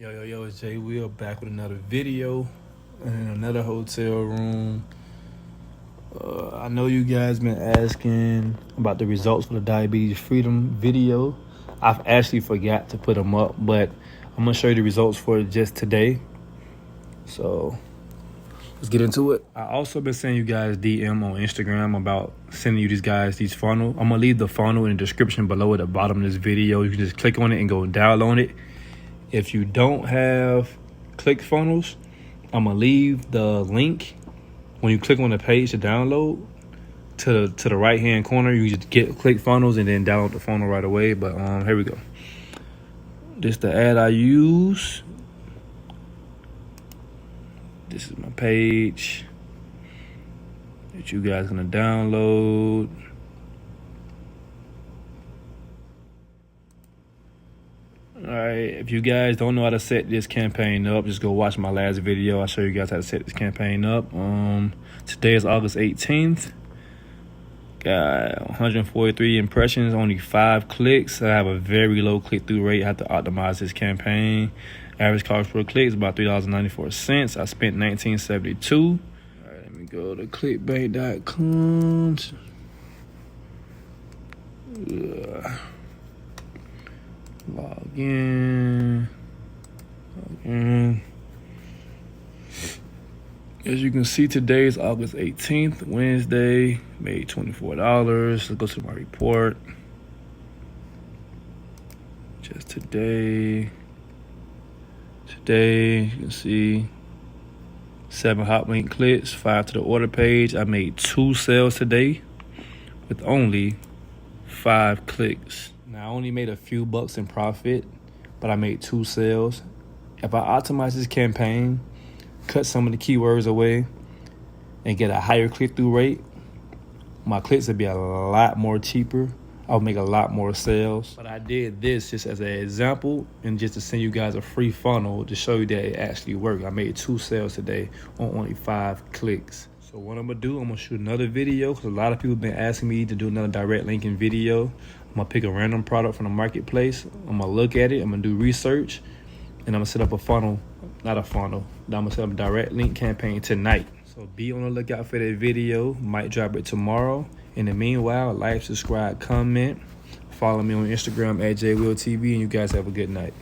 Yo, it's Jay Will back with another video in another hotel room. I know you guys been asking about the results for the Diabetes Freedom video. I've actually forgot to put them up, but I'm gonna show you the results for it just today. So let's get into it. I also been sending you guys DM on Instagram about sending you these funnel. I'm gonna leave the funnel in the description below at the bottom of this video. You can just click on it and go download it. If you don't have ClickFunnels, I'm gonna leave the link when you click on the page to download to the right hand corner. You just get ClickFunnels and then download the funnel right away. But here we go. This is the ad I use. This is my page that you guys gonna download. Alright, if you guys don't know how to set this campaign up, just go watch my last video. I'll show you guys how to set this campaign up. Today is August 18th. Got 143 impressions, only 5 clicks. I have a very low click-through rate. I have to optimize this campaign. Average cost per click is about $3.94. I spent $19.72. Alright, let me go to clickbank.com. Log in. As you can see, today is August 18th, Wednesday, made $24. Let's go to my report. Just today, you can see 7 hot link clicks, 5 to the order page. I made 2 sales today with only 5 clicks. Now, I only made a few bucks in profit, but I made 2 sales. If I optimize this campaign, cut some of the keywords away, and get a higher click-through rate, my clicks would be a lot more cheaper. I would make a lot more sales. But I did this just as an example and just to send you guys a free funnel to show you that it actually worked. I made 2 sales today on only 5 clicks. So what I'm gonna do, I'm gonna shoot another video because a lot of people have been asking me to do another direct linking video. I'm gonna pick a random product from the marketplace. I'm gonna look at it, I'm gonna do research, and I'm gonna set up a funnel, not a funnel. I'm gonna set up a direct link campaign tonight. So be on the lookout for that video. Might drop it tomorrow. In the meanwhile, like, subscribe, comment. Follow me on Instagram at JWillTV, and you guys have a good night.